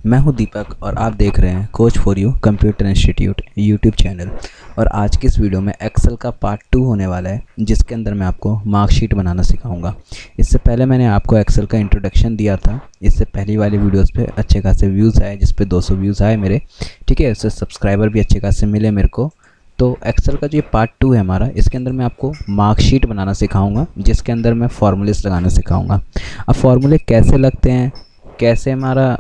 मैं हूं दीपक और आप देख रहे हैं coach for you computer institute YouTube channel. और आज की इस वीडियो में एक्सेल का पार्ट 2 होने वाला है, जिसके अंदर मैं आपको मार्कशीट बनाना सिखाऊंगा। इससे पहले मैंने आपको एक्सेल का इंट्रोडक्शन दिया था। इससे पहली वाली वीडियोस पे अच्छे खासे व्यूज़ आए, जिस पे 200 व्यूज़ आए मेरे, ठीक है। इससे सब्सक्राइबर भी अच्छे खासे मिले मेरे को। तो एक्सेल का जो पार्ट 2 है हमारा, इसके अंदर मैं आपको मार्कशीट बनाना सिखाऊंगा, जिसके अंदर मैं फार्मूलेस लगाना सिखाऊंगा। अब फार्मूले कैसे लगते हैं, कैसे हमारा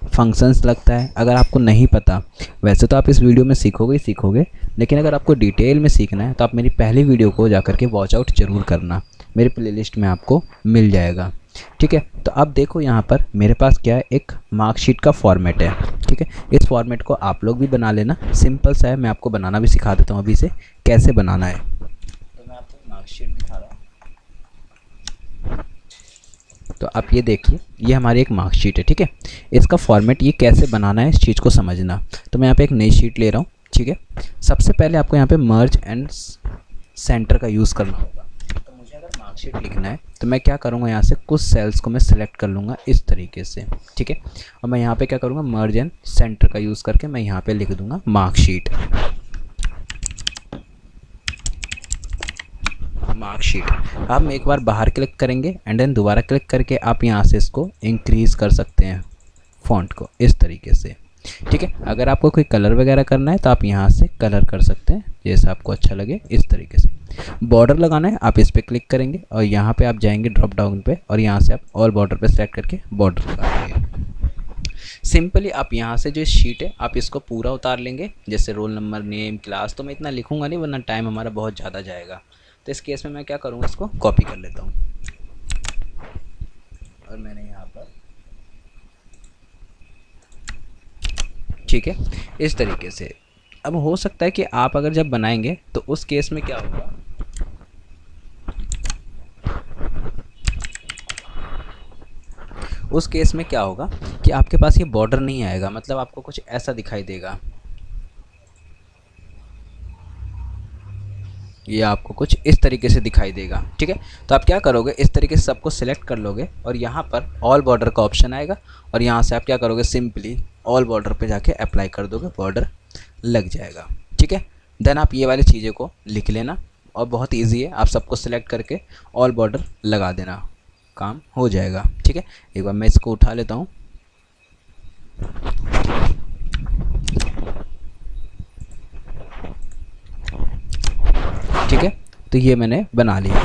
फंक्शंस लगता है, अगर आपको नहीं पता, वैसे तो आप इस वीडियो में सीखोगे ही सीखोगे, लेकिन अगर आपको डिटेल में सीखना है तो आप मेरी पहली वीडियो को जाकर के वॉच आउट ज़रूर करना। मेरे प्लेलिस्ट में आपको मिल जाएगा, ठीक है। तो अब देखो यहाँ पर मेरे पास क्या है, एक मार्कशीट का फॉर्मेट है, ठीक है। इस फॉर्मेट को आप लोग भी बना लेना, सिंपल सा है। मैं आपको बनाना भी सिखा देता हूँ अभी से कैसे बनाना है। तो मैं आपको मार्कशीट दिखा रहा हूँ। तो आप ये देखिए, ये हमारी एक मार्कशीट है, ठीक है। इसका फॉर्मेट ये कैसे बनाना है, इस चीज़ को समझना। तो मैं यहाँ पे एक नई शीट ले रहा हूँ, ठीक है। सबसे पहले आपको यहाँ पे मर्ज एंड सेंटर का यूज़ करना होगा। तो मुझे अगर मार्कशीट लिखना है तो मैं क्या करूँगा, यहाँ से कुछ सेल्स को मैं सिलेक्ट कर लूँगा इस तरीके से, ठीक है। और मैं यहाँ पे क्या करूँगा, मर्ज एंड सेंटर का यूज़ करके मैं यहाँ पे लिख दूँगा मार्कशीट। मार्कशीट। आप एक बार बाहर क्लिक करेंगे एंड देन दोबारा क्लिक करके आप यहाँ से इसको इंक्रीज़ कर सकते हैं, फ़ॉन्ट को इस तरीके से, ठीक है। अगर आपको कोई कलर वगैरह करना है तो आप यहाँ से कलर कर सकते हैं, जैसा आपको अच्छा लगे इस तरीके से। बॉर्डर लगाना है, आप इस पर क्लिक करेंगे और यहाँ पे आप जाएंगे ड्रॉप डाउन पे और यहाँ से आप ऑल बॉर्डर पे सेलेक्ट करके बॉर्डर लगा देंगे। सिंपली आप यहाँ से जो शीट है आप इसको पूरा उतार लेंगे, जैसे रोल नंबर, नेम, क्लास। तो मैं इतना लिखूँगा नहीं, वरना टाइम हमारा बहुत ज़्यादा जाएगा। तो इस केस में मैं क्या करूँगा, इसको कॉपी कर लेता हूँ और मैंने यहाँ पर, ठीक है, इस तरीके से। अब हो सकता है कि आप अगर जब बनाएंगे तो उस केस में क्या होगा, उस केस में क्या होगा कि आपके पास ये बॉर्डर नहीं आएगा, मतलब आपको कुछ ऐसा दिखाई देगा, ये आपको कुछ इस तरीके से दिखाई देगा, ठीक है। तो आप क्या करोगे, इस तरीके से सबको सिलेक्ट कर लोगे और यहाँ पर ऑल बॉर्डर का ऑप्शन आएगा और यहाँ से आप क्या करोगे, सिंपली ऑल बॉर्डर पे जाके अप्लाई कर दोगे, बॉर्डर लग जाएगा, ठीक है। देन आप ये वाली चीज़ें को लिख लेना और बहुत ईजी है, आप सबको सिलेक्ट करके ऑल बॉर्डर लगा देना, काम हो जाएगा, ठीक है। एक बार मैं इसको उठा लेता हूँ, ठीक है। तो ये मैंने बना लिया।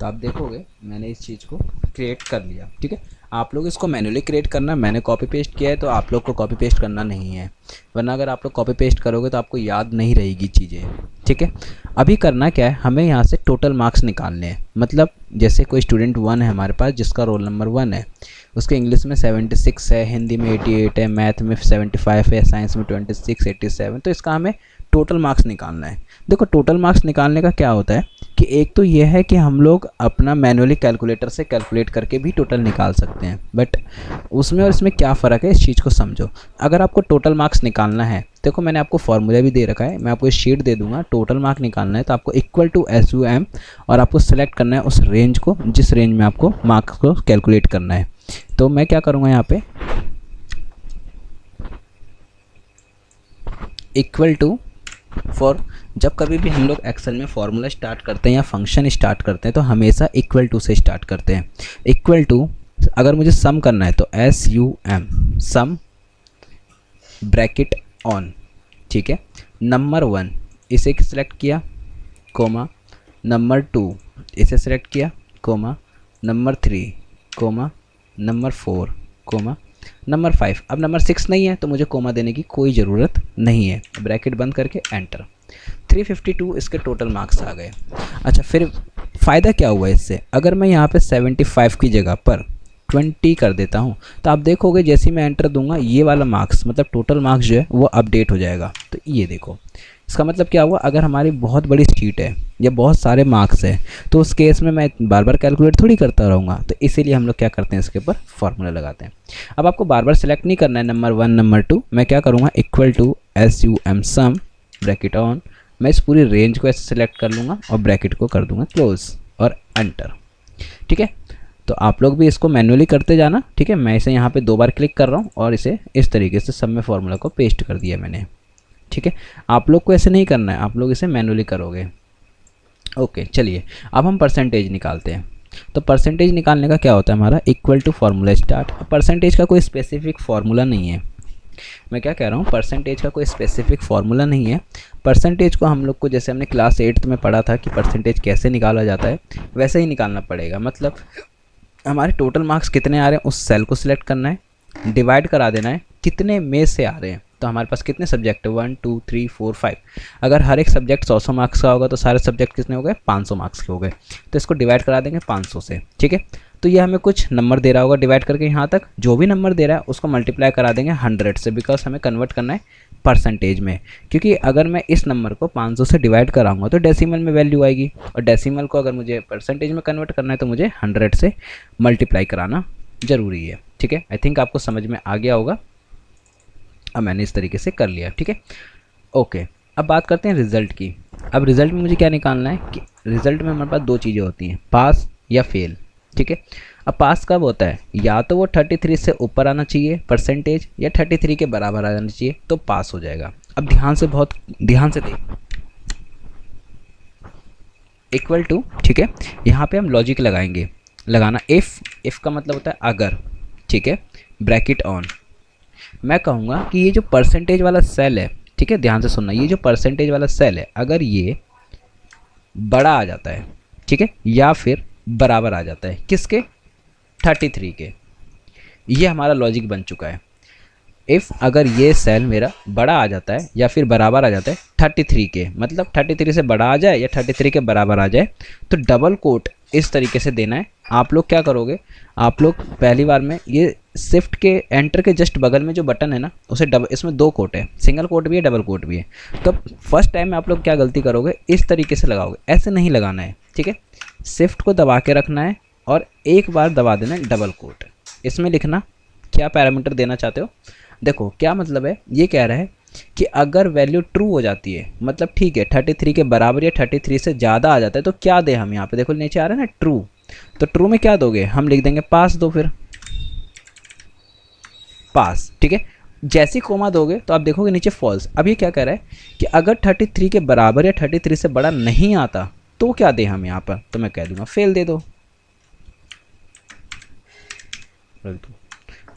तो आप देखोगे मैंने इस चीज़ को क्रिएट कर लिया, ठीक है। आप लोग इसको मैन्युअली क्रिएट करना, मैंने कॉपी पेस्ट किया है तो आप लोग को कॉपी पेस्ट करना नहीं है, वरना अगर आप लोग कॉपी पेस्ट करोगे तो आपको याद नहीं रहेगी चीज़ें, ठीक है। अभी करना क्या है, हमें यहाँ से टोटल मार्क्स निकालने हैं। मतलब जैसे कोई स्टूडेंट 1 है हमारे पास, जिसका रोल नंबर 1 है, उसके इंग्लिश में 76 है, हिंदी में 88 है, मैथ में 75 है, साइंस में 26, 87। तो इसका हमें टोटल मार्क्स निकालना है। देखो टोटल मार्क्स निकालने का क्या होता है कि एक तो ये है कि हम लोग अपना मैनुअली कैलकुलेटर से कैलकुलेट करके भी टोटल निकाल सकते हैं, बट उसमें और इसमें क्या फ़र्क है, इस चीज़ को समझो। अगर आपको टोटल मार्क्स निकालना है, देखो मैंने आपको फॉर्मूला भी दे रखा है, मैं आपको शीट दे दूंगा। टोटल मार्क निकालना है तो आपको इक्वल टू SUM और आपको सेलेक्ट करना है उस रेंज को, जिस रेंज में आपको मार्क्स को कैलकुलेट करना है। तो मैं क्या करूँगा, यहाँ पे इक्वल टू फॉर, जब कभी भी हम लोग एक्सेल में फॉर्मूला स्टार्ट करते हैं या फंक्शन स्टार्ट करते हैं तो हमेशा इक्वल टू से स्टार्ट करते हैं। इक्वल टू, अगर मुझे सम करना है तो SUM, सम ब्रैकेट ऑन, ठीक है। नंबर 1 इसे सिलेक्ट किया, कोमा, नंबर 2 इसे सिलेक्ट किया, comma, number 3, comma, number 4, comma, number 5। अब नंबर 6 नहीं है तो मुझे कोमा देने की कोई ज़रूरत नहीं है, ब्रैकेट बंद करके एंटर। 352 इसके टोटल मार्क्स आ गए। अच्छा, फिर फ़ायदा क्या हुआ इससे, अगर मैं यहाँ पे 75 की जगह पर 20 कर देता हूँ तो आप देखोगे जैसे ही मैं एंटर दूंगा ये वाला मार्क्स, मतलब टोटल मार्क्स जो है वो अपडेट हो जाएगा। तो ये देखो, इसका मतलब क्या हुआ, अगर हमारी बहुत बड़ी शीट है या बहुत सारे मार्क्स है तो उस केस में मैं बार बार कैलकुलेट थोड़ी करता रहूँगा। तो इसीलिए हम लोग क्या करते हैं, इसके ऊपर फॉर्मूला लगाते हैं। अब आपको बार बार सेलेक्ट नहीं करना है नंबर 1, नंबर 2, मैं क्या करूँगा, equal to SUM sum bracket on, मैं इस पूरी रेंज को ऐसे सेलेक्ट कर लूँगा और ब्रैकेट को कर दूँगा क्लोज और एंटर, ठीक है। तो आप लोग भी इसको मैन्युअली करते जाना, ठीक है। मैं इसे यहाँ पे 2 बार क्लिक कर रहा हूँ और इसे इस तरीके से सब में फॉर्मूला को पेस्ट कर दिया मैंने, ठीक है। आप लोग को ऐसे नहीं करना है, आप लोग इसे मैन्युअली करोगे। ओके चलिए, अब हम परसेंटेज निकालते हैं। तो परसेंटेज निकालने का क्या होता है हमारा, equal to formula start. Percentage का कोई स्पेसिफिक फार्मूला नहीं है, मैं क्या कह रहा हूँ, परसेंटेज का कोई स्पेसिफिक फार्मूला नहीं है। परसेंटेज को हम लोग को, जैसे हमने क्लास 8th में पढ़ा था कि परसेंटेज कैसे निकाला जाता है, वैसे ही निकालना पड़ेगा। मतलब हमारे टोटल मार्क्स कितने आ रहे हैं उस सेल को सिलेक्ट करना है, डिवाइड करा देना है कितने में से आ रहे हैं। तो हमारे पास कितने सब्जेक्ट है, 1 2 3 4 5। अगर हर एक सब्जेक्ट 100 मार्क्स का होगा तो सारे सब्जेक्ट कितने हो गए, 500 मार्क्स के हो गए। तो इसको डिवाइड करा देंगे 500 से, ठीक है। तो ये हमें कुछ नंबर दे रहा होगा डिवाइड करके, यहाँ तक जो भी नंबर दे रहा है उसको मल्टीप्लाई करा देंगे 100 से, बिकॉज हमें कन्वर्ट करना है परसेंटेज में। क्योंकि अगर मैं इस नंबर को 500 से डिवाइड कराऊंगा तो डेसिमल में वैल्यू आएगी, और डेसिमल को अगर मुझे परसेंटेज में कन्वर्ट करना है तो मुझे 100 से मल्टीप्लाई कराना ज़रूरी है, ठीक है। आई थिंक आपको समझ में आ गया होगा। अब मैंने इस तरीके से कर लिया, ठीक है। ओके, अब बात करते हैं रिज़ल्ट की। अब रिज़ल्ट में मुझे क्या निकालना है कि रिज़ल्ट में हमारे पास 2 चीज़ें होती हैं, पास या फेल, ठीक है। अब पास कब होता है, या तो वो 33 से ऊपर आना चाहिए परसेंटेज, या 33 के बराबर आ जाना चाहिए, तो पास हो जाएगा। अब ध्यान से, बहुत ध्यान से देख, इक्वल टू, ठीक है। यहाँ पे हम लॉजिक लगाएंगे, लगाना इफ़ का मतलब होता है अगर, ठीक है, ब्रैकेट ऑन। मैं कहूँगा कि ये जो परसेंटेज वाला सेल है, ठीक है, ध्यान से सुनना, ये जो परसेंटेज वाला सेल है अगर ये बड़ा आ जाता है, ठीक है, या फिर बराबर आ जाता है किसके, 33 के, ये हमारा लॉजिक बन चुका है। इफ़ अगर ये सेल मेरा बड़ा आ जाता है या फिर बराबर आ जाता है 33 के, मतलब 33 से बड़ा आ जाए या 33 के बराबर आ जाए, तो डबल कोट इस तरीके से देना है। आप लोग क्या करोगे, आप लोग पहली बार में ये शिफ्ट के एंटर के जस्ट बगल में जो बटन है ना, उसे डबल, इसमें 2 कोट है, सिंगल कोट भी है डबल कोट भी है। तो फर्स्ट टाइम में आप लोग क्या गलती करोगे, इस तरीके से लगाओगे, ऐसे नहीं लगाना है, ठीक है। शिफ्ट को दबा के रखना है और एक बार दबा देना है डबल कोट। इसमें लिखना क्या पैरामीटर देना चाहते हो। देखो क्या मतलब है, ये कह रहा है कि अगर वैल्यू ट्रू हो जाती है, मतलब ठीक है 33 के बराबर या 33 से ज़्यादा आ जाता है, तो क्या दे हम यहाँ पे, देखो नीचे आ रहा है ना ट्रू, तो ट्रू में क्या दोगे, हम लिख देंगे पास दो, फिर पास, ठीक है। जैसी कोमा दोगे तो आप देखोगे नीचे फॉल्स। अब ये क्या कह रहा है कि अगर 33 के बराबर या 33 से बड़ा नहीं आता तो क्या दे हम यहाँ पर, तो मैं कह दूंगा फेल दे दो,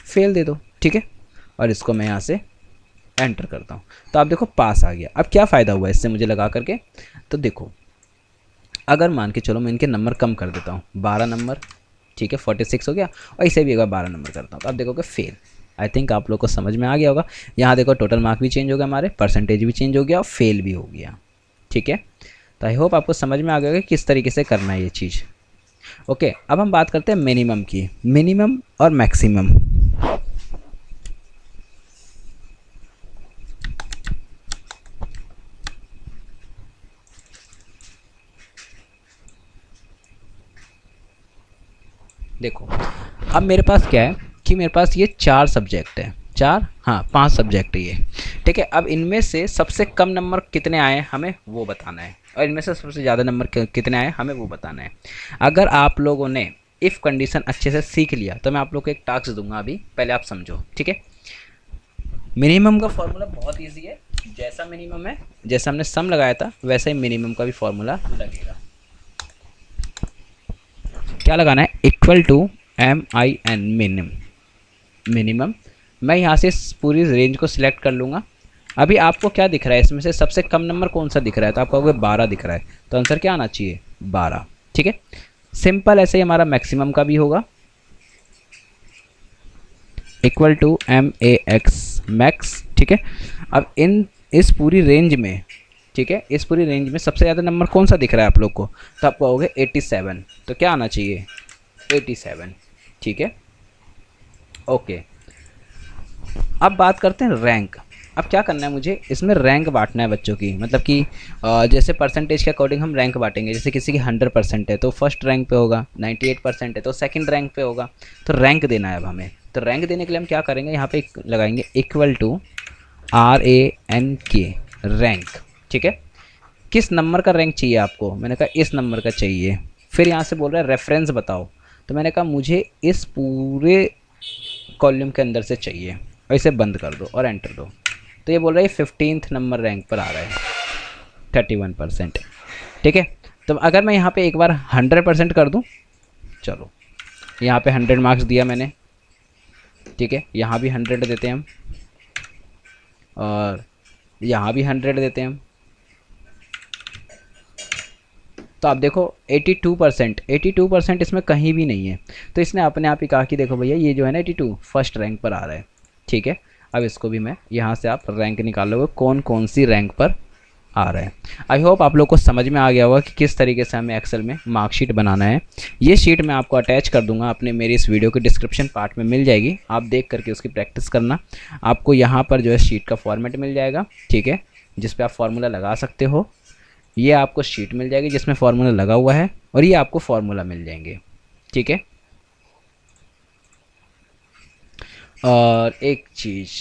फेल दे दो, ठीक है। और इसको मैं यहाँ से एंटर करता हूँ, तो आप देखो पास आ गया। अब क्या फ़ायदा हुआ इससे मुझे लगा करके, तो देखो अगर मान के चलो मैं इनके नंबर कम कर देता हूँ, 12 नंबर, ठीक है, 46 हो गया, और इसे भी अगर 12 नंबर करता हूँ तो आप देखोगे फेल। आई थिंक आप लोग को समझ में आ गया होगा। यहाँ देखो टोटल मार्क भी चेंज हो गया, हमारे परसेंटेज भी चेंज हो गया और फेल भी हो गया, ठीक है। तो आई होप आपको समझ में आ गया कि किस तरीके से करना है ये चीज़। ओके, अब हम बात करते हैं मिनिमम की, मिनिमम और मैक्सिमम। देखो अब मेरे पास क्या है कि मेरे पास ये 4 सब्जेक्ट है, 4, हाँ 5 सब्जेक्ट है ये, ठीक है। अब इनमें से सबसे कम नंबर कितने आए हमें वो बताना है, और इनमें से सबसे ज़्यादा नंबर कितने आए हमें वो बताना है। अगर आप लोगों ने इफ़ कंडीशन अच्छे से सीख लिया तो मैं आप लोग को एक टास्क दूंगा, अभी पहले आप समझो, ठीक है। मिनिमम का फॉर्मूला बहुत ईजी है, जैसा मिनिमम है, जैसा हमने सम लगाया था वैसा ही मिनिमम का भी फॉर्मूला लगेगा। क्या लगाना है, इक्वल टू MIN, मिनिमम। मैं यहाँ से इस पूरी रेंज को सिलेक्ट कर लूँगा। अभी आपको क्या दिख रहा है, इसमें से सबसे कम नंबर कौन सा दिख रहा है, तो आपको 12 दिख रहा है, तो आंसर क्या आना चाहिए 12, ठीक है। सिंपल ऐसे ही हमारा मैक्सिमम का भी होगा, इक्वल टू MAX, मैक्स, ठीक है। अब इस पूरी रेंज में, ठीक है, इस पूरी रेंज में सबसे ज़्यादा नंबर कौन सा दिख रहा है आप लोग को, तो आप कहोगे 87, तो क्या आना चाहिए 87, ठीक है। ओके, अब बात करते हैं रैंक। अब क्या करना है मुझे, इसमें रैंक बांटना है बच्चों की, मतलब कि जैसे परसेंटेज के अकॉर्डिंग हम रैंक बांटेंगे। जैसे किसी की 100% है तो फर्स्ट रैंक पे होगा, 98% है तो सेकंड रैंक पे होगा, तो रैंक देना है अब हमें। तो रैंक देने के लिए हम क्या करेंगे, यहाँ पे लगाएंगे इक्वल टू RANK, रैंक, ठीक है। किस नंबर का रैंक चाहिए आपको, मैंने कहा इस नंबर का चाहिए। फिर यहाँ से बोल रहा है रेफरेंस बताओ, तो मैंने कहा मुझे इस पूरे कॉलम के अंदर से चाहिए और इसे बंद कर दो और एंटर दो। तो ये बोल रहा है 15th नंबर रैंक पर आ रहा है 31%। ठीक है, तो अगर मैं यहाँ पे एक बार 100% कर दूँ, चलो यहाँ पे 100 मार्क्स दिया मैंने। ठीक है, यहाँ भी 100 देते हैं हम और यहाँ भी 100 देते हैं हम। तो आप देखो 82% इसमें कहीं भी नहीं है। तो इसने अपने आप ही कहा कि देखो भैया ये जो है ना 82 फर्स्ट रैंक पर आ रहा है। ठीक है, अब इसको भी मैं यहाँ से आप रैंक निकाल लोगे कौन कौन सी रैंक पर आ रहा है। आई होप आप लोग को समझ में आ गया होगा कि किस तरीके से हमें एक्सेल में मार्कशीट बनाना है। ये शीट मैं आपको अटैच कर दूंगा अपने मेरी इस वीडियो के डिस्क्रिप्शन पार्ट में मिल जाएगी, आप देख करके उसकी प्रैक्टिस करना। आपको यहाँ पर जो है शीट का फॉर्मेट मिल जाएगा। ठीक है, जिस पे आप फार्मूला लगा सकते हो। ये आपको शीट मिल जाएगी जिसमें फार्मूला लगा हुआ है और ये आपको फार्मूला मिल जाएंगे। ठीक है, और एक चीज़,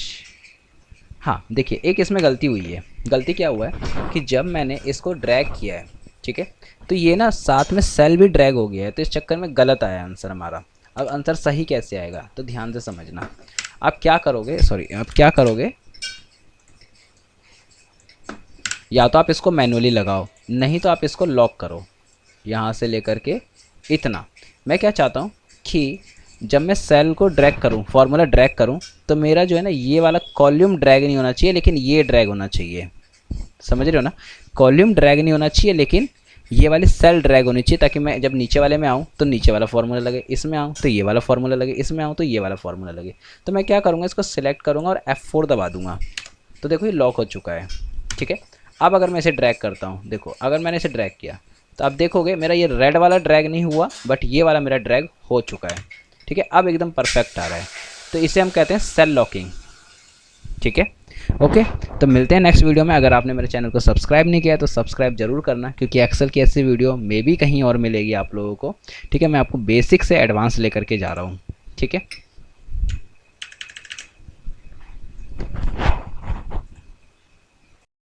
हाँ देखिए एक इसमें गलती हुई है। गलती क्या हुआ है कि जब मैंने इसको ड्रैग किया है, ठीक है, तो ये ना साथ में सेल भी ड्रैग हो गया है, तो इस चक्कर में गलत आया आंसर हमारा। अब आंसर सही कैसे आएगा, तो ध्यान से समझना। आप क्या करोगे, आप क्या करोगे, या तो आप इसको मैनुअली लगाओ, नहीं तो आप इसको लॉक करो यहाँ से लेकर के इतना। मैं क्या चाहता हूँ कि जब मैं सेल को ड्रैग करूँ, फार्मूला ड्रैग करूँ, तो मेरा जो है ना ये वाला कॉलम ड्रैग नहीं होना चाहिए, लेकिन ये ड्रैग होना चाहिए। समझ रहे हो ना, कॉलम ड्रैग नहीं होना चाहिए लेकिन ये वाली सेल ड्रैग होनी चाहिए, ताकि मैं जब नीचे वाले में आऊँ तो नीचे वाला फार्मूला लगे, इसमें आऊँ तो ये वाला फार्मूला लगे, इसमें आऊँ तो ये वाला फार्मूला लगे। तो मैं क्या करूँगा, इसको सिलेक्ट करूँगा और F4 दबा दूंगा। तो देखो ये लॉक हो चुका है। ठीक है, अब अगर मैं इसे ड्रैग करता हूँ, देखो अगर मैंने इसे ड्रैग किया तो आप देखोगे मेरा ये रेड वाला ड्रैग नहीं हुआ, बट ये वाला मेरा ड्रैग हो चुका है। ठीक है, अब एकदम परफेक्ट आ रहा है। तो इसे हम कहते हैं सेल लॉकिंग। ठीक है, ओके, तो मिलते हैं नेक्स्ट वीडियो में। अगर आपने मेरे चैनल को सब्सक्राइब नहीं किया है तो सब्सक्राइब जरूर करना, क्योंकि एक्सेल की ऐसी वीडियो मे भी कहीं और मिलेगी आप लोगों को। ठीक है, मैं आपको बेसिक से एडवांस लेकर के जा रहा हूँ। ठीक है।